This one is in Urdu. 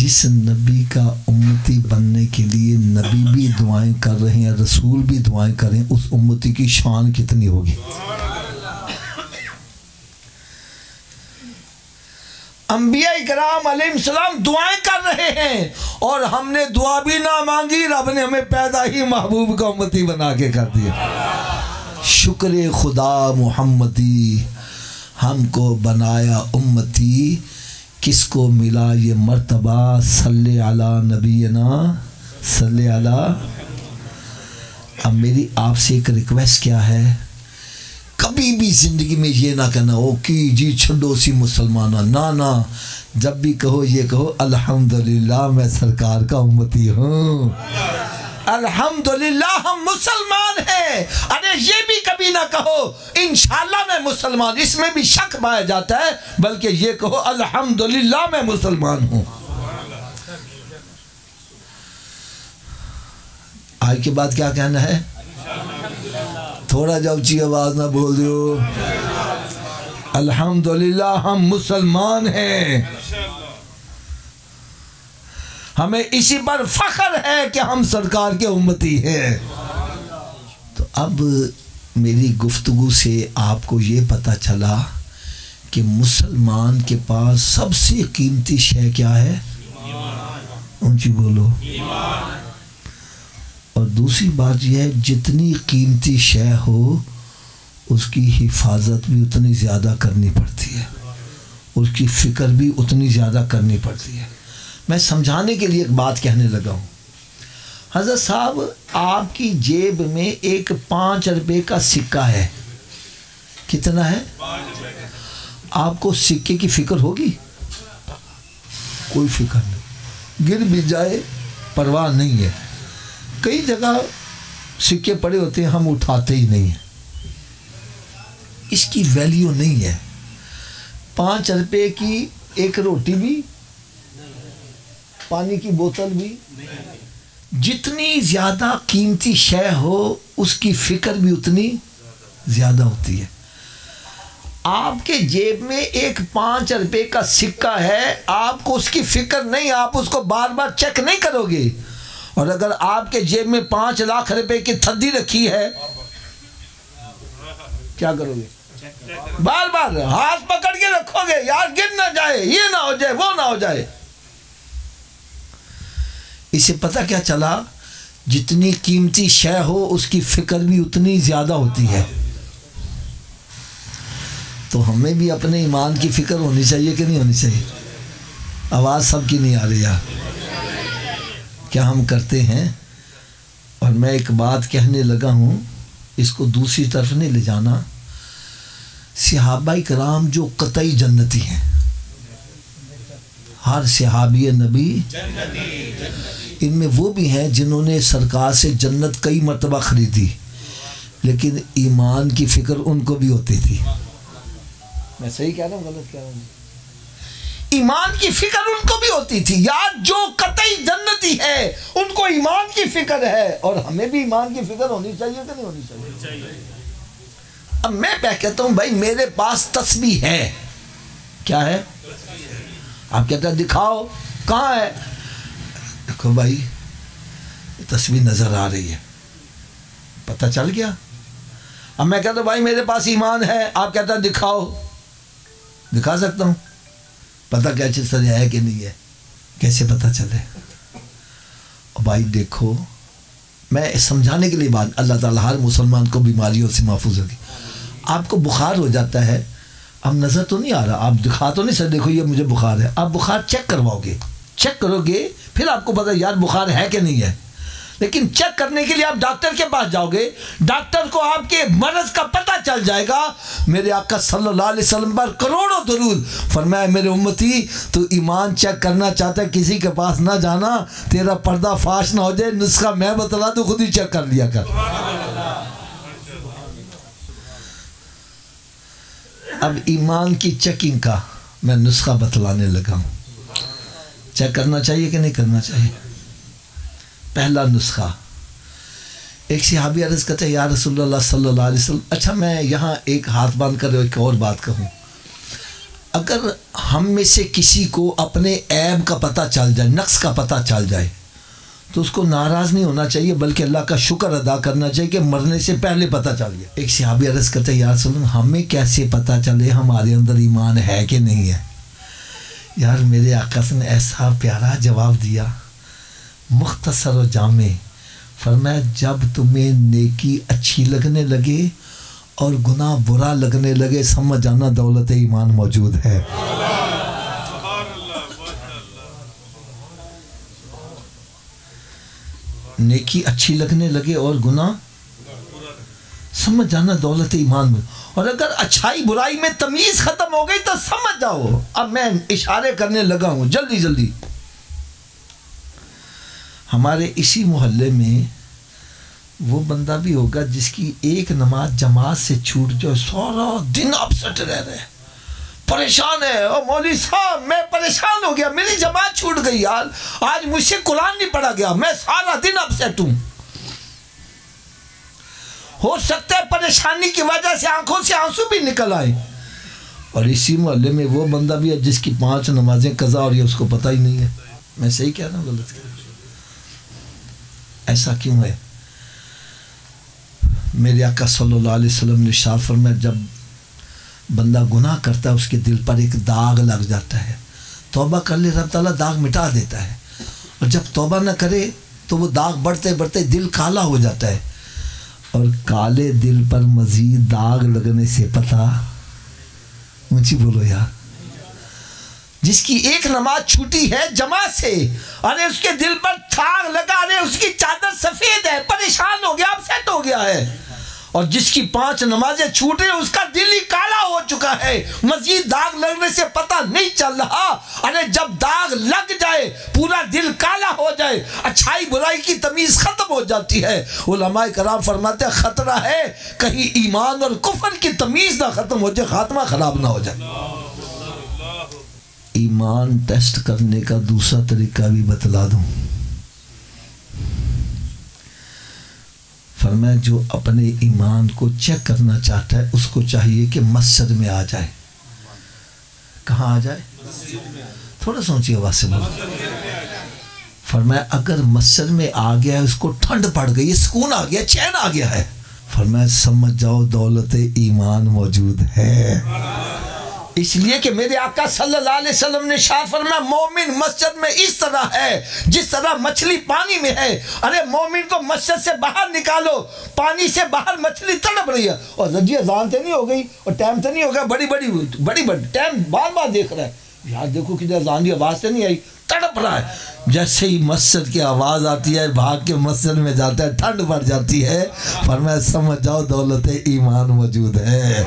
جس نبی کا امتی بننے کے لیے نبی بھی دعائیں کر رہے ہیں، رسول بھی دعائیں کر رہے ہیں، اس امتی کی شان کتنی ہوگی؟ انبیاء کرام علیہ السلام دعائیں کر رہے ہیں، اور ہم نے دعا بھی نہ مانگی، رب نے ہمیں پیدا ہی محبوب کا امتی بنا کے کر دیا۔ شکر خدا محمدی ہم کو بنایا امتی، کس کو ملا یہ مرتبہ؟ صلی علی نبینا صلی علی۔ اب میری آپ سے ایک ریکویسٹ کیا ہے، کبھی بھی زندگی میں یہ نہ کہنا ہو کہ جی چھڈو سی مسلمانہ، نہ، جب بھی کہو یہ کہو الحمدللہ میں سرکار کا امتی ہوں، الحمدللہ ہم مسلمان ہیں۔ ارے یہ بھی کبھی نہ کہو انشاءاللہ میں مسلمان، اس میں بھی شک پایا جاتا ہے، بلکہ یہ کہو الحمدللہ میں مسلمان ہوں۔ آج کے بعد کیا کہنا ہے؟ تھوڑا جا اونچی آواز نہ بول دیو، الحمدللہ ہم مسلمان ہیں، ہمیں اسی پر فخر ہے کہ ہم سرکار کے امتی ہیں۔ تو اب میری گفتگو سے آپ کو یہ پتہ چلا کہ مسلمان کے پاس سب سے قیمتی شے کیا ہے؟ اونچی بولو۔ اور دوسری بات یہ ہے، جتنی قیمتی شے ہو اس کی حفاظت بھی اتنی زیادہ کرنی پڑتی ہے، اس کی فکر بھی اتنی زیادہ کرنی پڑتی ہے۔ میں سمجھانے کے لیے ایک بات کہنے لگا ہوں۔ حضرت صاحب آپ کی جیب میں ایک 5 روپے کا سکہ ہے، کتنا ہے؟ آپ کو سکے کی فکر ہوگی؟ کوئی فکر نہیں، گر بھی جائے پرواہ نہیں ہے۔ کئی جگہ سکے پڑے ہوتے ہیں، ہم اٹھاتے ہی نہیں ہیں، اس کی ویلیو نہیں ہے۔ 5 روپے کی ایک روٹی بھی، پانی کی بوتل بھی، جتنی زیادہ قیمتی شے ہو اس کی فکر بھی اتنی زیادہ ہوتی ہے۔ آپ کے جیب میں ایک 5 روپے کا سکہ ہے، آپ کو اس کی فکر نہیں، آپ اس کو بار بار چیک نہیں کرو گے۔ اور اگر آپ کے جیب میں 5 لاکھ روپے کی تھدی رکھی ہے، کیا کرو گے؟ بار بار ہاتھ پکڑ کے رکھو گے، یار گر نہ جائے، یہ نہ ہو جائے، وہ نہ ہو جائے۔ اسے پتہ کیا چلا؟ جتنی قیمتی شے ہو اس کی فکر بھی اتنی زیادہ ہوتی ہے۔ تو ہمیں بھی اپنے ایمان کی فکر ہونی چاہیے کہ نہیں ہونی چاہیے؟ آواز سب کی نہیں آ رہی ہے، کیا ہم کرتے ہیں؟ اور میں ایک بات کہنے لگا ہوں، اس کو دوسری طرف نہیں لے جانا۔ صحابہ کرام جو قطعی جنتی ہیں، ہر صحابی نبی ان میں وہ بھی ہیں جنہوں نے سرکار سے جنت کئی مرتبہ خریدی، لیکن ایمان کی فکر ان کو بھی ہوتی تھی۔ میں صحیح کہہ رہا ہوں غلط کہہ رہا ہوں؟ ایمان کی فکر ان کو بھی ہوتی تھی۔ یار جو قطعی جنتی ہے ان کو ایمان کی فکر ہے، اور ہمیں بھی ایمان کی فکر ہونی چاہیے کہ نہیں ہونی چاہیے؟ اب میں کہتا ہوں بھائی میرے پاس تسبیح ہے، کیا ہے؟ آپ کہتے ہیں دکھاؤ، کہاں ہے؟ دیکھو بھائی تسبیح نظر آ رہی ہے، پتہ چل گیا۔ اب میں کہتا ہوں بھائی میرے پاس ایمان ہے، آپ کہتے ہیں دکھاؤ، دکھا سکتا ہوں، پتہ کیا چیز ہے کہ نہیں ہے؟ کیسے پتہ چلے؟ بھائی دیکھو، میں سمجھانے کے لیے بات، اللہ تعالیٰ ہر مسلمان کو بیماریوں سے محفوظ ہوگی۔ آپ کو بخار ہو جاتا ہے، اب نظر تو نہیں آ رہا، آپ دکھا تو نہیں سر دیکھو یہ مجھے بخار ہے، آپ بخار چیک کرواؤ گے، چیک کرو گے، پھر آپ کو پتہ یار بخار ہے کہ نہیں ہے۔ لیکن چیک کرنے کے لیے آپ ڈاکٹر کے پاس جاؤ گے، ڈاکٹر کو آپ کے مرض کا پتہ چل جائے گا۔ میرے آقا صلی اللہ علیہ وسلم پر کروڑوں درود، فرمایا میرے امتی تو ایمان چیک کرنا چاہتا ہے کسی کے پاس نہ جانا، تیرا پردہ فاش نہ ہو جائے، نسخہ میں بتلا تو خود ہی چیک کر لیا کر۔ اب ایمان کی چیکنگ کا میں نسخہ بتلانے لگا ہوں، چیک کرنا چاہیے کہ نہیں کرنا چاہیے؟ پہلا نسخہ، ایک صحابی عرض کرتے ہیں یا رسول اللہ صلی اللہ علیہ وسلم، اچھا میں یہاں ایک ہاتھ باندھ کر ایک اور بات کہوں، اگر ہم میں سے کسی کو اپنے عیب کا پتہ چل جائے، نقص کا پتہ چل جائے، تو اس کو ناراض نہیں ہونا چاہیے، بلکہ اللہ کا شکر ادا کرنا چاہیے کہ مرنے سے پہلے پتہ چل گیا۔ ایک صحابی عرض کرتے یا رسول اللہ ہمیں کیسے پتہ چلے ہمارے اندر ایمان ہے کہ نہیں ہے؟ یار میرے آقا نے ایسا پیارا جواب دیا، مختصر و جامع، فرمایا جب تمہیں نیکی اچھی لگنے لگے اور گناہ برا لگنے لگے سمجھ جانا دولت ایمان موجود ہے۔ نیکی اچھی لگنے لگے اور گناہ سمجھ جانا دولت ایمان میں، اور اگر اچھائی برائی میں تمیز ختم ہو گئی تو سمجھ جاؤ۔ اب میں اشارے کرنے لگا ہوں جلدی جلدی۔ ہمارے اسی محلے میں وہ بندہ بھی ہوگا جس کی ایک نماز جماعت سے چھوٹ جائے سارا دن اپسٹ رہ رہے، پریشان ہے، او مولوی صاحب میں پریشان ہو گیا، میری جماعت چھوٹ گئی یار، آج مجھ سے قرآن نہیں پڑھا گیا، میں سارا دن اپسٹ ہوں۔ ہو سکتا ہے پریشانی کی وجہ سے آنکھوں سے آنسو بھی نکل آئے، اور اسی محلے میں وہ بندہ بھی ہے جس کی 5 نمازیں قضا اور یہ اس کو پتہ ہی نہیں ہے۔ میں صحیح کہہ رہا ہوں غلط کہہ رہا ہوں؟ ایسا کیوں ہے؟ میرے آقا صلی اللہ علیہ وسلم نے ارشاد فرمایا جب بندہ گناہ کرتا ہے اس کے دل پر ایک داغ لگ جاتا ہے، توبہ کر لے رب تعالیٰ داغ مٹا دیتا ہے، اور جب توبہ نہ کرے تو وہ داغ بڑھتے بڑھتے دل کالا ہو جاتا ہے، اور کالے دل پر مزید داغ لگنے سے پتہ، اونچی بولو یار، جس کی ایک نماز چھوٹی ہے جماعت سے، ارے اس کے دل پر داغ لگا، ارے اس کی چادر سفید ہے، پریشان ہو گیا، اپسیٹ ہو گیا ہے، اور جس کی 5 نمازیں چھوٹے اس کا دل ہی کالا ہو چکا ہے، مزید داغ لگنے سے پتہ نہیں چل رہا۔ ارے جب داغ لگ جائے پورا دل کالا ہو جائے، اچھائی برائی کی تمیز ختم ہو جاتی ہے۔ علماء کرام فرماتے ہیں خطرہ ہے کہیں ایمان اور کفر کی تمیز نہ ختم ہو جائے، خاتمہ خراب نہ ہو جائے۔ ایمان ٹیسٹ کرنے کا دوسرا طریقہ بھی بتلا دوں، فرمایا جو اپنے ایمان کو چیک کرنا چاہتا ہے اس کو چاہیے کہ مسجد میں آ جائے۔ کہاں آ جائے؟ تھوڑا سوچیے آواز سے بولو۔ فرمایا اگر مسجد میں آ گیا ہے، اس کو ٹھنڈ پڑ گئی، سکون آ گیا، چین آ گیا ہے، فرمایا سمجھ جاؤ دولت ایمان موجود ہے۔ اس لیے کہ میرے آقا صلی اللہ علیہ وسلم نے ارشاد فرمایا مومن مسجد میں اس طرح ہے جس طرح مچھلی پانی میں ہے۔ ارے مومن کو مسجد سے باہر نکالو، پانی سے باہر مچھلی تڑپ رہی ہے، اور رجی اذان تو نہیں ہو گئی اور ٹائم تو نہیں ہو گیا، بڑی ٹائم بار بار دیکھ رہا ہے، یار دیکھو کہ اذان کی آواز تو نہیں آئی، تڑپ رہا ہے۔ جیسے ہی مسجد کی آواز آتی ہے بھاگ کے مسجد میں جاتا ہے، ٹھنڈ پڑ جاتی ہے، فرمایا سمجھ جاؤ دولت ایمان موجود ہے۔